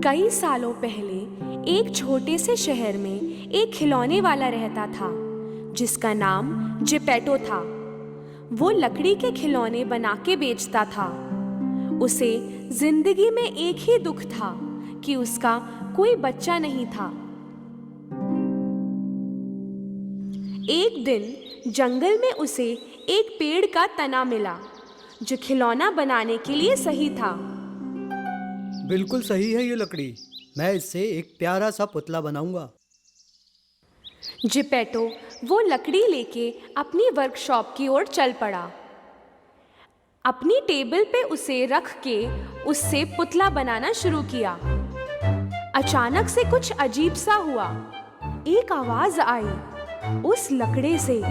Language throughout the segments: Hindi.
कई सालों पहले एक छोटे से शहर में एक खिलौने वाला रहता था जिसका नाम जिपेटो था। वो लकड़ी के खिलौने बना के बेचता था। उसे जिंदगी में एक ही दुख था कि उसका कोई बच्चा नहीं था। एक दिन जंगल में उसे एक पेड़ का तना मिला जो खिलौना बनाने के लिए सही था। बिल्कुल सही है ये लकड़ी। मैं इससे एक प्यारा सा पुतला बनाऊंगा। जिपेटो वो लकड़ी लेके अपनी वर्कशॉप की ओर चल पड़ा। अपनी टेबल पे उसे रख के उससे पुतला बनाना शुरू किया। अचानक से कुछ अजीब सा हुआ। एक आवाज आई उस लकड़ी से। आ!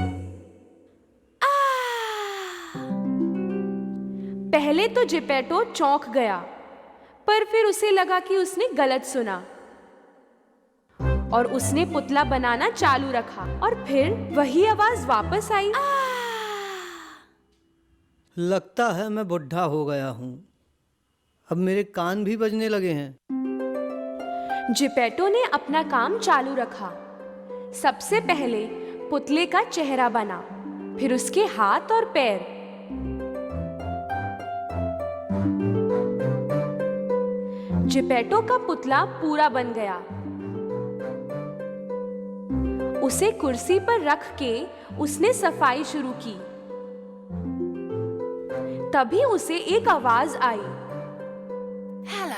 पहले तो जिपेटो चौंक गया, पर फिर उसे लगा कि उसने गलत सुना और उसने पुतला बनाना चालू रखा और फिर वही आवाज वापस आई। लगता है मैं बुढ़ा हो गया हूँ। अब मेरे कान भी बजने लगे हैं। जिपेटो ने अपना काम चालू रखा। सबसे पहले पुतले का चेहरा बना, फिर उसके हाथ और पैर। जिपेटो का पुतला पूरा बन गया। उसे कुर्सी पर रख के उसने सफाई शुरू की। तभी उसे एक आवाज आई, हेलो।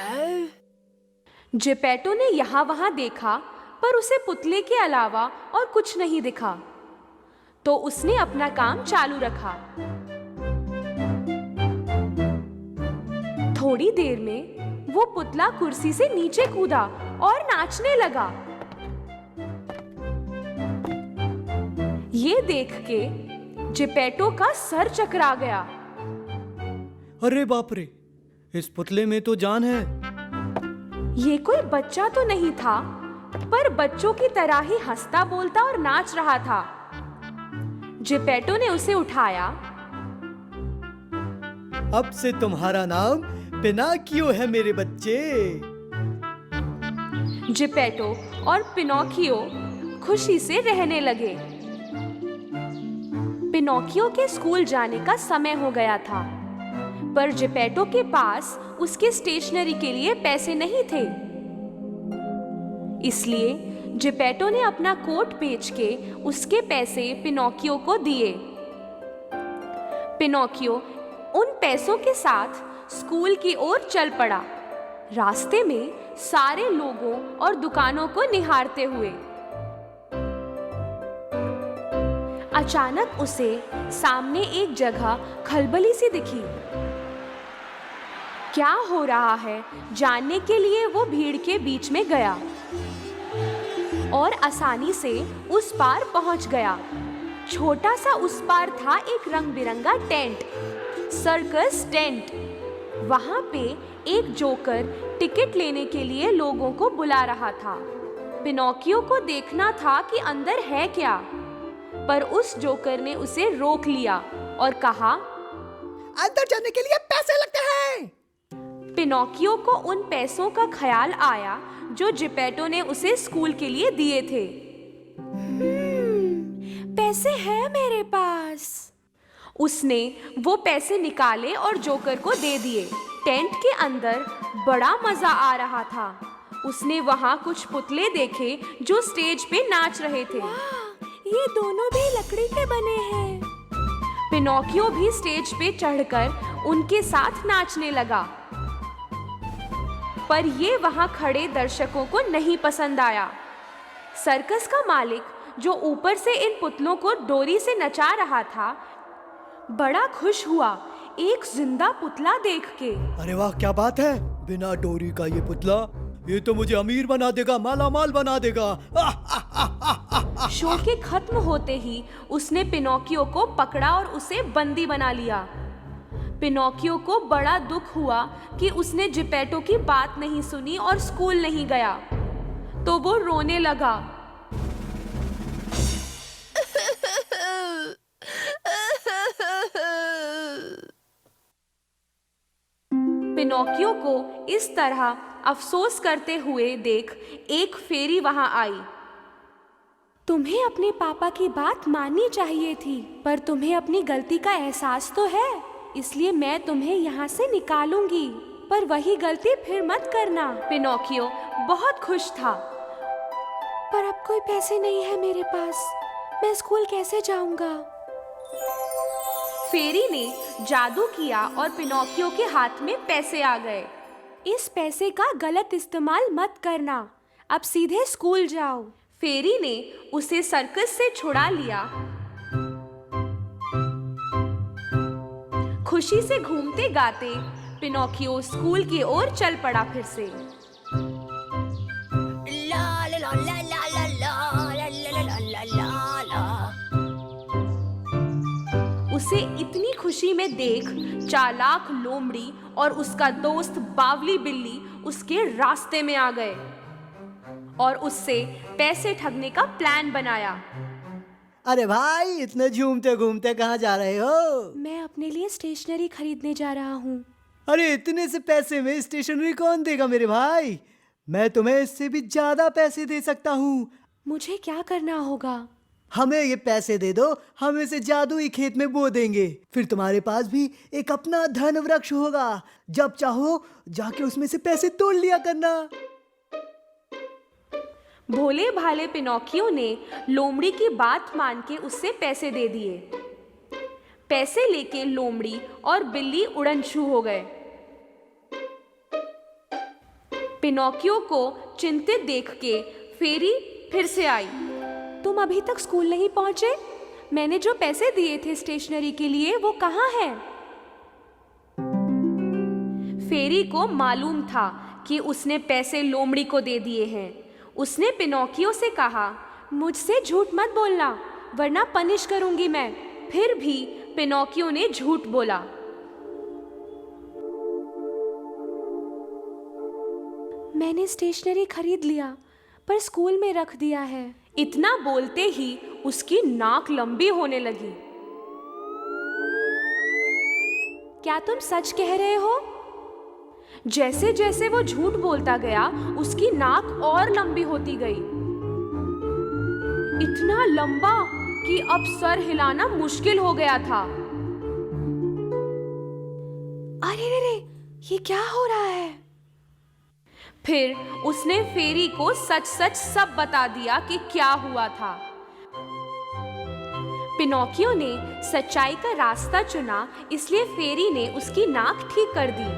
जिपेटो ने यहाँ वहां देखा, पर उसे पुतले के अलावा और कुछ नहीं दिखा। तो उसने अपना काम चालू रखा। थोड़ी देर में वो पुतला कुर्सी से नीचे कूदा और नाचने लगा। ये देख के जिपेटो का सर चकरा गया। अरे बाप रे, इस पुतले में तो जान है। ये कोई बच्चा तो नहीं था, पर बच्चों की तरह ही हंसता बोलता और नाच रहा था। जिपेटो ने उसे उठाया। अब से तुम्हारा नाम पिनोकियो है मेरे बच्चे। जिपेटो और पिनोकियो खुशी से रहने लगे। पिनोकियो के स्कूल जाने का समय हो गया था, पर जिपेटो के पास उसके स्टेशनरी के लिए पैसे नहीं थे। इसलिए जिपेटो ने अपना कोट बेच के उसके पैसे पिनोकियो को दिए। पिनोकियो उन पैसों के साथ स्कूल की ओर चल पड़ा, रास्ते में सारे लोगों और दुकानों को निहारते हुए। अचानक उसे सामने एक जगह खलबली सी दिखी। क्या हो रहा है जानने के लिए वो भीड़ के बीच में गया और आसानी से उस पार पहुंच गया। छोटा सा उस पार था एक रंग बिरंगा टेंट, सर्कस टेंट। वहां पे एक जोकर टिकट लेने के लिए लोगों को बुला रहा था। पिनोकियो को देखना था कि अंदर है क्या, पर उस जोकर ने उसे रोक लिया और कहा, अंदर जाने के लिए पैसे लगते हैं। पिनोकियो को उन पैसों का ख्याल आया जो जिपेटो ने उसे स्कूल के लिए दिए थे। पैसे हैं मेरे पास। उसने वो पैसे निकाले और जोकर को दे दिए। टेंट के अंदर बड़ा मजा आ रहा था। उसने वहां कुछ पुतले देखे जो स्टेज पे नाच रहे थे। ये दोनों भी लकड़ी के बने हैं। पिनोकियो भी स्टेज पे चढ़कर उनके साथ नाचने लगा, पर ये वहां खड़े दर्शकों को नहीं पसंद आया। सर्कस का मालिक जो ऊपर से इन पुतलों को डोरी से नचा रहा था, बड़ा खुश हुआ एक जिंदा पुतला देख के। अरे वाह, क्या बात है। बिना डोरी का ये पुतला, ये तो मुझे अमीर बना देगा, माला माल बना देगा। शो के खत्म होते ही उसने पिनोकियो को पकड़ा और उसे बंदी बना लिया। पिनोकियो को बड़ा दुख हुआ कि उसने जिपेटो की बात नहीं सुनी और स्कूल नहीं गया, तो वो रोने लगा। पिनोकियो को इस तरह अफसोस करते हुए देख एक फेरी वहां आई। तुम्हें अपने पापा की बात माननी चाहिए थी, पर तुम्हें अपनी गलती का एहसास तो है, इसलिए मैं तुम्हें यहाँ से निकालूंगी, पर वही गलती फिर मत करना। पिनोकियो बहुत खुश था। पर अब कोई पैसे नहीं है मेरे पास, मैं स्कूल कैसे जाऊंगा? फेरी ने जादू किया और पिनोकियो के हाथ में पैसे आ गए। इस पैसे का गलत इस्तेमाल मत करना, अब सीधे स्कूल जाओ। फेरी ने उसे सर्कस से छुड़ा लिया। खुशी से घूमते गाते पिनोकियो स्कूल की ओर चल पड़ा। फिर से ला ला ला ला ला ला ला ला ला ला ला ला। उसे इतनी खुशी में देख चालाक लोमड़ी और उसका दोस्त बावली बिल्ली उसके रास्ते में आ गए और उससे पैसे ठगने का प्लान बनाया। अरे भाई, इतने झूमते घूमते कहाँ जा रहे हो? मैं अपने लिए स्टेशनरी खरीदने जा रहा हूँ। अरे इतने से पैसे में स्टेशनरी कौन देगा मेरे भाई? मैं तुम्हें इससे भी ज्यादा पैसे दे सकता हूँ। मुझे क्या करना होगा? हमें ये पैसे दे दो, हम इसे जादुई खेत में बो देंगे, फिर तुम्हारे पास भी एक अपना धन वृक्ष होगा। जब चाहो जाके उसमें से पैसे तोड़ लिया करना। भोले भाले पिनोकियो ने लोमड़ी की बात मान के उससे पैसे दे दिए। पैसे लेके लोमड़ी और बिल्ली उड़न छू हो गए। पिनोकियो को चिंतित देख के फेरी फिर से आई। तुम अभी तक स्कूल नहीं पहुंचे? मैंने जो पैसे दिए थे स्टेशनरी के लिए वो कहाँ हैं? फेरी को मालूम था कि उसने पैसे लोमड़ी को दे दिए हैं। उसने पिनोकियो से कहा, मुझसे झूठ मत बोलना वरना पनिश करूंगी मैं। फिर भी पिनोकियो ने झूठ बोला। मैंने स्टेशनरी खरीद लिया पर स्कूल में रख दिया है। इतना बोलते ही उसकी नाक लंबी होने लगी। क्या तुम सच कह रहे हो? जैसे जैसे वो झूठ बोलता गया उसकी नाक और लंबी होती गई, इतना लंबा कि अब सर हिलाना मुश्किल हो गया था। अरे रे रे, ये क्या हो रहा है? फिर उसने फेरी को सच सच सब बता दिया कि क्या हुआ था। पिनोकियो ने सच्चाई का रास्ता चुना, इसलिए फेरी ने उसकी नाक ठीक कर दी।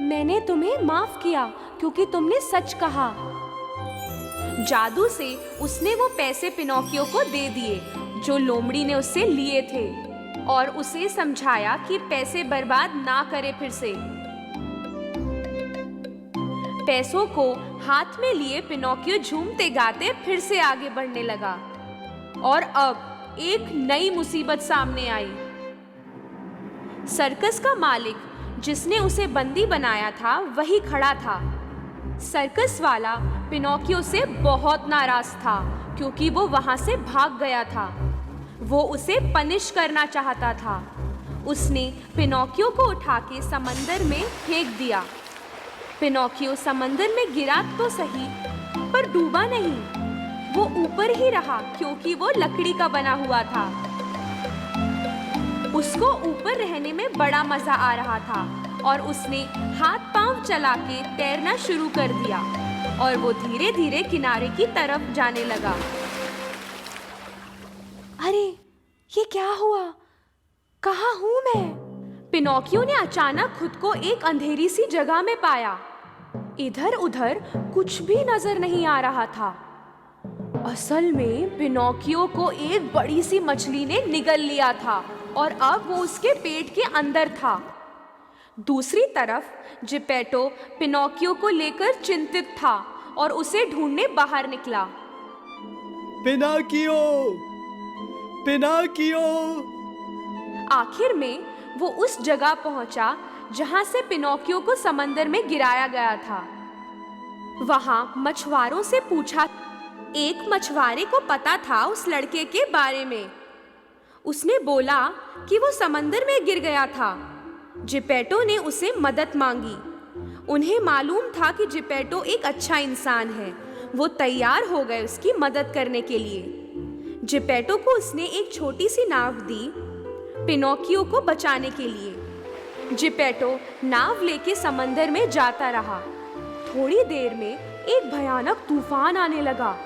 मैंने तुम्हें माफ किया क्योंकि तुमने सच कहा। जादू से उसने वो पैसे पिनोकियो को दे दिए जो लोमड़ी ने उससे लिए थे और उसे समझाया कि पैसे बर्बाद ना करे। फिर से पैसों को हाथ में लिए पिनोकियो झूमते गाते फिर से आगे बढ़ने लगा और अब एक नई मुसीबत सामने आई। सर्कस का मालिक जिसने उसे बंदी बनाया था वही खड़ा था। सर्कस वाला पिनोकियो से बहुत नाराज था क्योंकि वो वहां से भाग गया था। वो उसे पनिश करना चाहता था। उसने पिनोकियो को उठा के समंदर में फेंक दिया। पिनोकियो समंदर में गिरा तो सही पर डूबा नहीं, वो ऊपर ही रहा क्योंकि वो लकड़ी का बना हुआ था। उसको ऊपर रहने में बड़ा मजा आ रहा था और उसने हाथ पांव चला के तैरना शुरू कर दिया और वो धीरे धीरे किनारे की तरफ जाने लगा। अरे ये क्या हुआ? कहाँ हूँ मैं? पिनोकियो ने अचानक खुद को एक अंधेरी सी जगह में पाया। इधर उधर कुछ भी नजर नहीं आ रहा था। असल में पिनोकियो को एक बड़ी सी मछली ने निगल लिया था और अब वो उसके पेट के अंदर था। दूसरी तरफ जिपेटो पिनोकियो को लेकर चिंतित था और उसे ढूंढने बाहर निकला। Pinocchio, Pinocchio. आखिर में वो उस जगह पहुंचा जहां से पिनोकियो को समंदर में गिराया गया था। वहां मछुआरों से पूछा। एक मछुआरे को पता था उस लड़के के बारे में। उसने बोला कि वो समंदर में गिर गया था। जिपेटो ने उसे मदद मांगी उन्हें मालूम था कि जिपेटो एक अच्छा इंसान है। वो तैयार हो गए उसकी मदद करने के लिए। जिपेटो को उसने एक छोटी सी नाव दी पिनोकियो को बचाने के लिए। जिपेटो नाव लेके समंदर में जाता रहा। थोड़ी देर में एक भयानक तूफान आने लगा।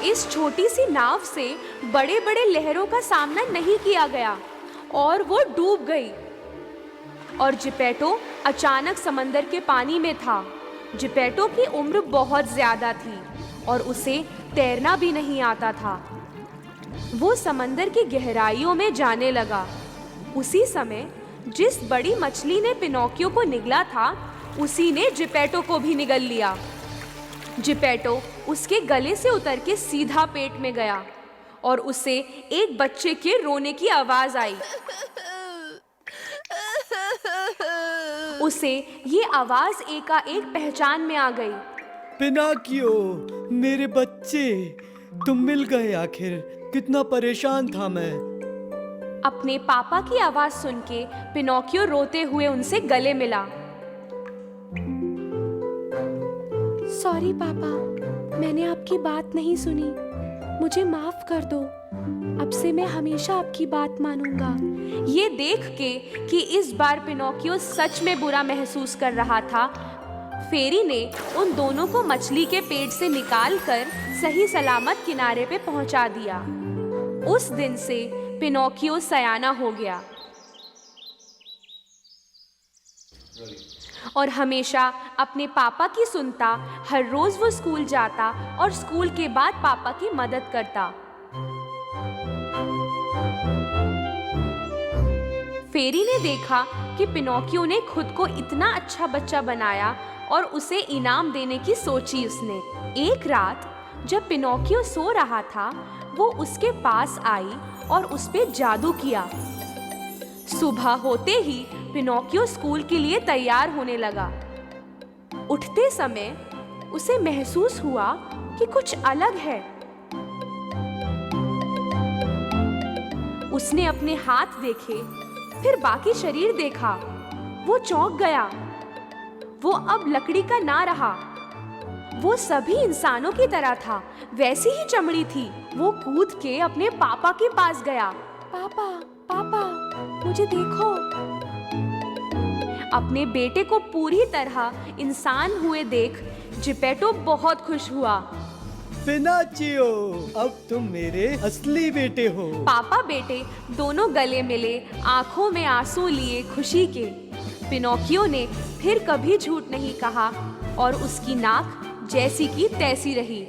इस छोटी सी नाव से बड़े बड़े लहरों का सामना नहीं किया गया और वो डूब गई। और जिपेटो अचानक समंदर के पानी में था। जिपेटो की उम्र बहुत ज्यादा थी और उसे तैरना भी नहीं आता था। वो समंदर की गहराइयों में जाने लगा। उसी समय जिस बड़ी मछली ने पिनोकियो को निगला था, उसी ने जिपेटो को भी निगल लिया। जिपेटो उसके गले से उतर के सीधा पेट में गया और उसे एक बच्चे के रोने की आवाज आई। उसे ये आवाज एकाएक पहचान में आ गई। पिनोकियो, मेरे बच्चे, तुम मिल गए आखिर। कितना परेशान था मैं। अपने पापा की आवाज सुन के पिनोकियो रोते हुए उनसे गले मिला। सॉरी पापा, मैंने आपकी बात नहीं सुनी। मुझे माफ कर दो। अब से मैं हमेशा आपकी बात मानूंगा। ये देख के कि इस बार पिनोकियो सच में बुरा महसूस कर रहा था, फेरी ने उन दोनों को मछली के पेट से निकालकर सही सलामत किनारे पे पहुंचा दिया। उस दिन से पिनोकियो सयाना हो गया और हमेशा अपने पापा की सुनता। हर रोज वो स्कूल जाता और स्कूल के बाद पापा की मदद करता। फेरी ने देखा कि पिनोकियो ने खुद को इतना अच्छा बच्चा बनाया और उसे इनाम देने की सोची उसने। एक रात जब पिनोकियो सो रहा था, वो उसके पास आई और उस पे जादू किया। सुबह होते ही पिनोकियो स्कूल के लिए तैयार होने लगा। उठते समय उसे महसूस हुआ कि कुछ अलग है। उसने अपने हाथ देखे, फिर बाकी शरीर देखा। वो चौंक गया। वो अब लकड़ी का ना रहा। वो सभी इंसानों की तरह था, वैसी ही चमड़ी थी। वो कूद के अपने पापा के पास गया। पापा, पापा, मुझे देखो। अपने बेटे को पूरी तरह इंसान हुए देख जिपेटो बहुत खुश हुआ। पिनोकियो, अब तुम मेरे असली बेटे हो। पापा बेटे दोनों गले मिले, आंखों में आंसू लिए खुशी के। पिनोकियो ने फिर कभी झूठ नहीं कहा और उसकी नाक जैसी की तैसी रही।